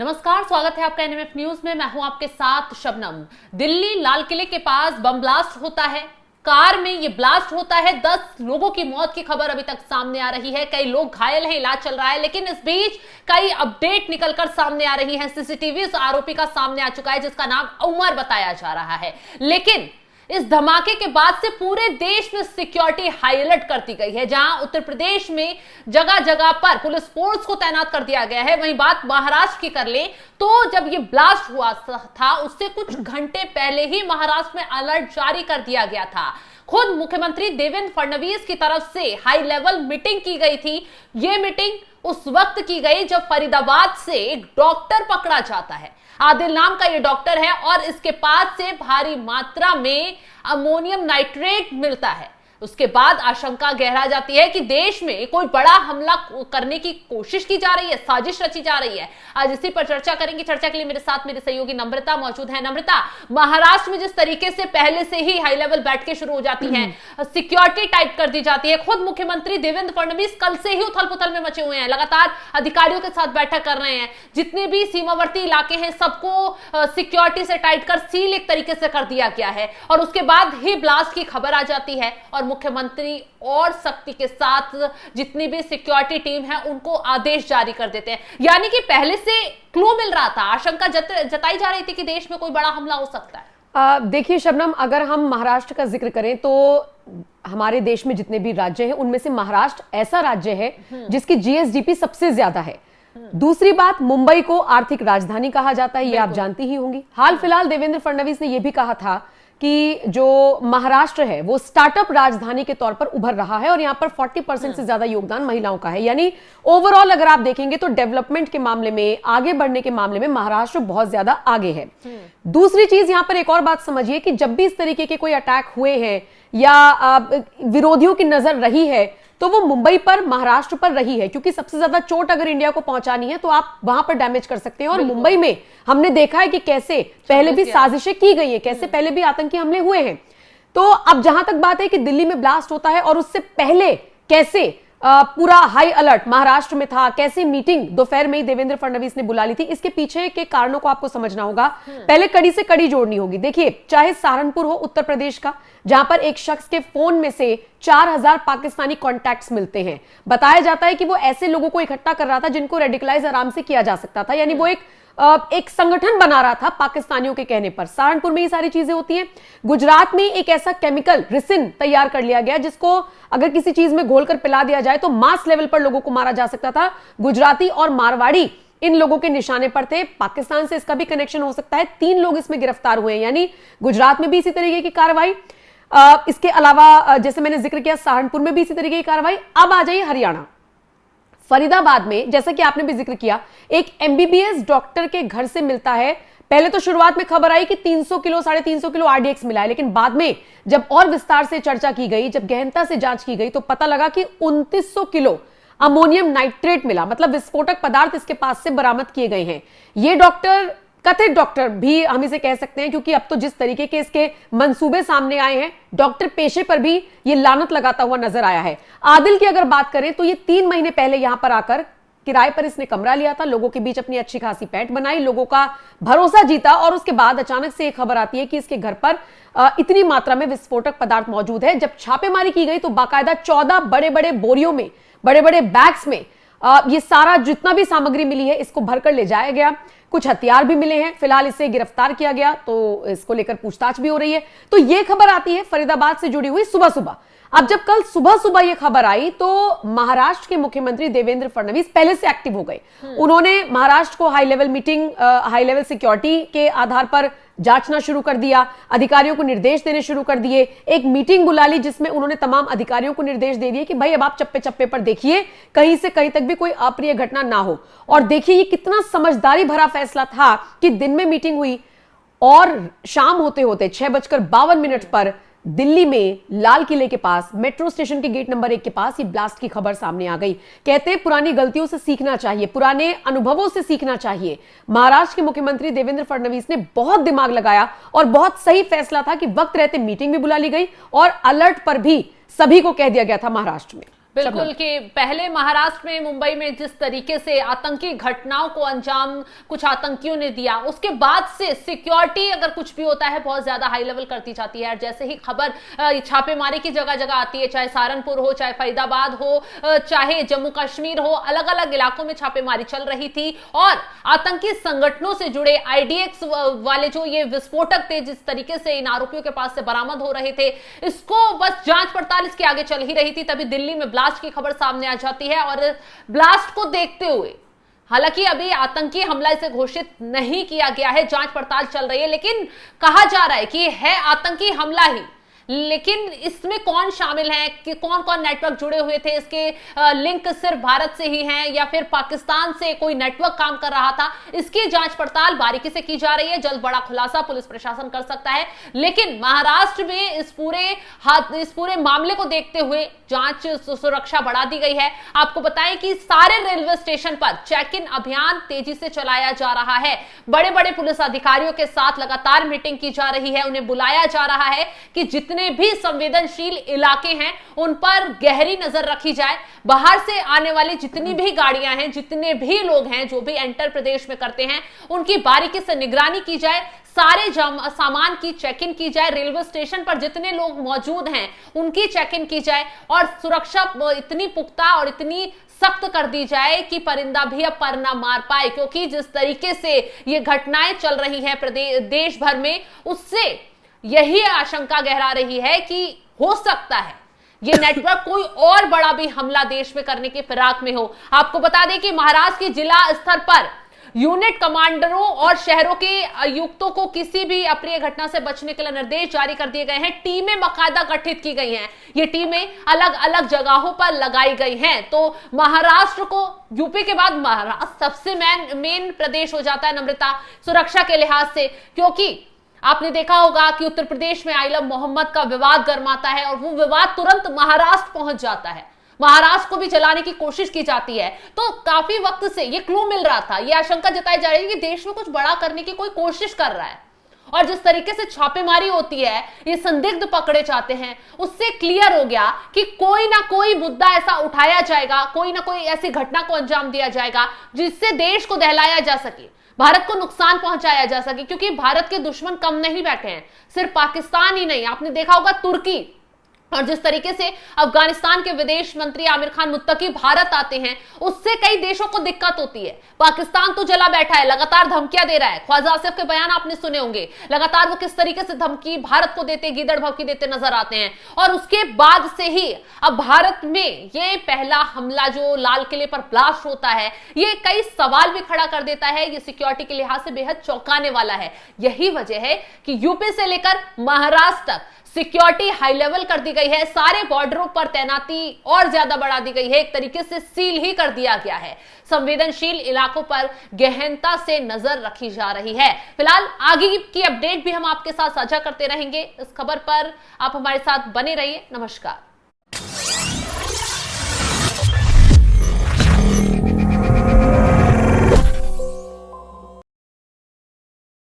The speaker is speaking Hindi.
नमस्कार, स्वागत है आपका एनएमएफ न्यूज में। मैं हूं आपके साथ शबनम। दिल्ली लाल किले के पास बम ब्लास्ट होता है, कार में ये ब्लास्ट होता है। 10 लोगों की मौत की खबर अभी तक सामने आ रही है, कई लोग घायल हैं, इलाज चल रहा है। लेकिन इस बीच कई अपडेट निकलकर सामने आ रही है। सीसीटीवी उस आरोपी का सामने आ चुका है जिसका नाम उमर बताया जा रहा है। लेकिन इस धमाके के बाद से पूरे देश में सिक्योरिटी हाई अलर्ट कर दी गई है। जहां उत्तर प्रदेश में जगह जगह पर पुलिस फोर्स को तैनात कर दिया गया है। वहीं बात महाराष्ट्र की कर ले तो जब ये ब्लास्ट हुआ था उससे कुछ घंटे पहले ही महाराष्ट्र में अलर्ट जारी कर दिया गया था। खुद मुख्यमंत्री देवेंद्र फडणवीस की तरफ से हाई लेवल मीटिंग की गई थी। ये मीटिंग उस वक्त की गई जब फरीदाबाद से एक डॉक्टर पकड़ा जाता है। आदिल नाम का ये डॉक्टर है और इसके पास से भारी मात्रा में अमोनियम नाइट्रेट मिलता है। उसके बाद आशंका गहरा जाती है कि देश में कोई बड़ा हमला करने की कोशिश की जा रही है, साजिश रची जा रही है। आज इसी पर चर्चा करेंगे। चर्चा के लिए मेरे साथ मेरे सहयोगी नम्रता मौजूद है। नम्रता, महाराष्ट्र में जिस तरीके से पहले से ही हाई लेवल बैठकें शुरू हो जाती हैं, सिक्योरिटी टाइट कर दी जाती है, खुद मुख्यमंत्री देवेंद्र फडणवीस कल से ही उथल पुथल में मचे हुए हैं, लगातार अधिकारियों के साथ बैठक कर रहे हैं। जितने भी सीमावर्ती इलाके हैं सबको सिक्योरिटी से टाइट कर सील एक तरीके से कर दिया गया है और उसके बाद ही ब्लास्ट की खबर आ जाती है और मुख्यमंत्री और सख्ती के साथ जितनी भी सिक्योरिटी टीम है उनको आदेश जारी कर देते हैं। यानी कि पहले से क्लू मिल रहा था, आशंका जताई जा रही थी कि देश में कोई बड़ा हमला हो सकता है। देखिए शबनम, अगर हम महाराष्ट्र का जिक्र करें तो हमारे देश में जितने भी राज्य हैं उनमें से महाराष्ट्र ऐसा राज्य है जिसकी जीएसडीपी सबसे ज्यादा है। दूसरी बात, मुंबई को आर्थिक राजधानी कहा जाता है, ये आप जानती ही होंगी। हाल फिलहाल देवेंद्र फडणवीस ने यह भी कहा था कि जो महाराष्ट्र है वो स्टार्टअप राजधानी के तौर पर उभर रहा है और यहां पर 40% से ज्यादा योगदान महिलाओं का है। यानी ओवरऑल अगर आप देखेंगे तो डेवलपमेंट के मामले में, आगे बढ़ने के मामले में महाराष्ट्र बहुत ज्यादा आगे है। दूसरी चीज यहां पर एक और बात समझिए कि जब भी इस तरीके के कोई अटैक हुए हैं या विरोधियों की नजर रही है तो वो मुंबई पर, महाराष्ट्र पर रही है, क्योंकि सबसे ज्यादा चोट अगर इंडिया को पहुंचानी है तो आप वहां पर डैमेज कर सकते हैं। और मुंबई में हमने देखा है कि कैसे पहले भी साजिशें की गई हैं, कैसे पहले भी आतंकी हमले हुए हैं। तो अब जहां तक बात है कि दिल्ली में ब्लास्ट होता है और उससे पहले कैसे पूरा हाई अलर्ट महाराष्ट्र में था, कैसे मीटिंग दोपहर में ही देवेंद्र फडणवीस ने बुला ली थी, इसके पीछे के कारणों को आपको समझना होगा। पहले कड़ी से कड़ी जोड़नी होगी। देखिए, चाहे सहारनपुर हो उत्तर प्रदेश का, जहां पर एक शख्स के फोन में से 4000 पाकिस्तानी कॉन्टैक्ट्स मिलते हैं। बताया जाता है कि वो ऐसे लोगों को इकट्ठा कर रहा था जिनको रेडिकलाइज आराम से किया जा सकता था। यानी वो एक संगठन बना रहा था पाकिस्तानियों के कहने पर। सहारनपुर में ये सारी चीजें होती हैं। गुजरात में एक ऐसा केमिकल रिसिन तैयार कर लिया गया जिसको अगर किसी चीज में घोलकर पिला दिया जाए तो मास लेवल पर लोगों को मारा जा सकता था। गुजराती और मारवाड़ी इन लोगों के निशाने पर थे। पाकिस्तान से इसका भी कनेक्शन हो सकता है। 3 लोग इसमें गिरफ्तार हुए हैं। यानी गुजरात में भी इसी तरीके की कार्रवाई, इसके अलावा जैसे मैंने जिक्र किया सहारनपुर में भी इसी तरीके की कार्रवाई। अब आ जाइए हरियाणा, फरीदाबाद में, जैसा कि आपने भी जिक्र किया, एक एमबीबीएस डॉक्टर के घर से मिलता है। पहले तो शुरुआत में खबर आई कि 300 किलो 350 किलो आरडीएक्स मिला है, लेकिन बाद में जब और विस्तार से चर्चा की गई, जब गहनता से जांच की गई तो पता लगा कि 2900 किलो अमोनियम नाइट्रेट मिला, मतलब विस्फोटक पदार्थ इसके पास से बरामद किए गए हैं। ये डॉक्टर, कथित डॉक्टर भी हम इसे कह सकते हैं, क्योंकि अब तो जिस तरीके के इसके मंसूबे सामने आए हैं, डॉक्टर पेशे पर भी ये लानत लगाता हुआ नजर आया है। आदिल की अगर बात करें तो ये 3 महीने पहले यहां पर आकर किराए पर इसने कमरा लिया था, लोगों के बीच अपनी अच्छी खासी पैठ बनाई, लोगों का भरोसा जीता और उसके बाद अचानक से एक खबर आती है कि इसके घर पर इतनी मात्रा में विस्फोटक पदार्थ मौजूद है। जब छापेमारी की गई तो बाकायदा 14 बड़े बड़े बोरियों में, बड़े बड़े बैग्स में ये सारा जितना भी सामग्री मिली है इसको भरकर ले जाया गया। कुछ हथियार भी मिले हैं। फिलहाल इसे गिरफ्तार किया गया तो इसको लेकर पूछताछ भी हो रही है। तो ये खबर आती है फरीदाबाद से जुड़ी हुई सुबह सुबह। अब जब कल सुबह सुबह ये खबर आई तो महाराष्ट्र के मुख्यमंत्री देवेंद्र फडणवीस पहले से एक्टिव हो गए। उन्होंने महाराष्ट्र को high level meeting, high level security के आधार पर जांचना शुरू कर दिया, अधिकारियों को निर्देश देने शुरू कर दिए। एक मीटिंग बुला ली जिसमें उन्होंने तमाम अधिकारियों को निर्देश दे दिए कि भाई अब आप चप्पे चप्पे पर देखिए, कहीं से कहीं तक भी कोई अप्रिय घटना ना हो। और देखिए ये कितना समझदारी भरा फैसला था कि दिन में मीटिंग हुई और शाम होते होते 6:52 पर दिल्ली में लाल किले के पास, मेट्रो स्टेशन के गेट नंबर 1 के पास ये ब्लास्ट की खबर सामने आ गई। कहते हैं पुरानी गलतियों से सीखना चाहिए, पुराने अनुभवों से सीखना चाहिए। महाराष्ट्र के मुख्यमंत्री देवेंद्र फडणवीस ने बहुत दिमाग लगाया और बहुत सही फैसला था कि वक्त रहते मीटिंग भी बुला ली गई और अलर्ट पर भी सभी को कह दिया गया था महाराष्ट्र में। बिल्कुल कि पहले महाराष्ट्र में, मुंबई में जिस तरीके से आतंकी घटनाओं को अंजाम कुछ आतंकियों ने दिया, उसके बाद से सिक्योरिटी अगर कुछ भी होता है बहुत ज्यादा हाई लेवल करती जाती है। जैसे ही खबर छापेमारी की जगह जगह आती है, चाहे सहारनपुर हो, चाहे फरीदाबाद हो, चाहे जम्मू कश्मीर हो, अलग अलग इलाकों में छापेमारी चल रही थी और आतंकी संगठनों से जुड़े आईडीएक्स वाले जो ये विस्फोटक थे, जिस तरीके से इन आरोपियों के पास से बरामद हो रहे थे, इसको बस जांच पड़ताल इसके आगे चल ही रही थी। तभी दिल्ली में ब्लास्ट की खबर सामने आ जाती है और ब्लास्ट को देखते हुए, हालांकि अभी आतंकी हमला इसे घोषित नहीं किया गया है, जांच पड़ताल चल रही है, लेकिन कहा जा रहा है कि है आतंकी हमला ही। लेकिन इसमें कौन शामिल है, कि कौन कौन नेटवर्क जुड़े हुए थे, इसके लिंक सिर्फ भारत से ही हैं या फिर पाकिस्तान से कोई नेटवर्क काम कर रहा था, इसकी जांच पड़ताल बारीकी से की जा रही है। जल्द बड़ा खुलासा पुलिस प्रशासन कर सकता है। लेकिन महाराष्ट्र में इस पूरे मामले को देखते हुए जांच सुरक्षा बढ़ा दी गई है। आपको बताएं कि सारे रेलवे स्टेशन पर चेक इन अभियान तेजी से चलाया जा रहा है। बड़े बड़े पुलिस अधिकारियों के साथ लगातार मीटिंग की जा रही है, उन्हें बुलाया जा रहा है कि जितने भी संवेदनशील इलाके हैं उन पर गहरी नजर रखी जाए। बाहर से आने वाली जितनी भी गाड़ियां हैं, जितने भी लोग हैं जो भी एंटर प्रदेश में करते हैं, उनकी बारीकी से निगरानी की जाए, सारे सामान की चेक इन की जाए, रेलवे स्टेशन पर जितने लोग मौजूद हैं उनकी चेक इन की जाए और सुरक्षा इतनी पुख्ता और इतनी सख्त कर दी जाए कि परिंदा भी अब पर ना मार पाए। क्योंकि जिस तरीके से ये घटनाएं चल रही हैं देश भर में, उससे यही आशंका गहरा रही है कि हो सकता है ये नेटवर्क कोई और बड़ा भी हमला देश में करने के फिराक में हो। आपको बता दें कि महाराष्ट्र की जिला स्तर पर यूनिट कमांडरों और शहरों के आयुक्तों को किसी भी अप्रिय घटना से बचने के लिए निर्देश जारी कर दिए गए हैं। टीमें बाकायदा गठित की गई हैं, ये टीमें अलग अलग जगहों पर लगाई गई हैं। तो महाराष्ट्र को, यूपी के बाद महाराष्ट्र सबसे मेन प्रदेश हो जाता है नम्रता, सुरक्षा के लिहाज से। क्योंकि आपने देखा होगा कि उत्तर प्रदेश में आइलम मोहम्मद का विवाद गर्माता है और वो विवाद तुरंत महाराष्ट्र पहुंच जाता है, महाराष्ट्र को भी जलाने की कोशिश की जाती है। तो काफी वक्त से ये क्लू मिल रहा था, ये आशंका जताई जा रही है कि देश में कुछ बड़ा करने की कोई कोशिश कर रहा है। और जिस तरीके से छापेमारी होती है, ये संदिग्ध पकड़े जाते हैं, उससे क्लियर हो गया कि कोई ना कोई मुद्दा ऐसा उठाया जाएगा, कोई ना कोई ऐसी घटना को अंजाम दिया जाएगा जिससे देश को दहलाया जा सके, भारत को नुकसान पहुंचाया जा सके। क्योंकि भारत के दुश्मन कम नहीं बैठे हैं, सिर्फ पाकिस्तान ही नहीं, आपने देखा होगा तुर्की, और जिस तरीके से अफगानिस्तान के विदेश मंत्री आमिर खान मुत्तकी भारत आते हैं, उससे कई देशों को दिक्कत होती है। पाकिस्तान तो जला बैठा है, लगातार धमकियां दे रहा है। ख्वाजा आसिफ के बयान आपने सुने होंगे, लगातार वो किस तरीके से धमकी भारत को देते, गीदड़ भभकी देते नजर आते हैं। और उसके बाद से ही अब भारत में ये पहला हमला जो लाल किले पर ब्लास्ट होता है, ये कई सवाल भी खड़ा कर देता है। ये सिक्योरिटी के लिहाज से बेहद चौंकाने वाला है। यही वजह है कि यूपी से लेकर महाराष्ट्र तक सिक्योरिटी हाई लेवल कर दी गई है, सारे बॉर्डरों पर तैनाती और ज्यादा बढ़ा दी गई है, एक तरीके से सील ही कर दिया गया है। संवेदनशील इलाकों पर गहनता से नजर रखी जा रही है। फिलहाल आगे की अपडेट भी हम आपके साथ साझा करते रहेंगे। इस खबर पर आप हमारे साथ बने रहिए। नमस्कार।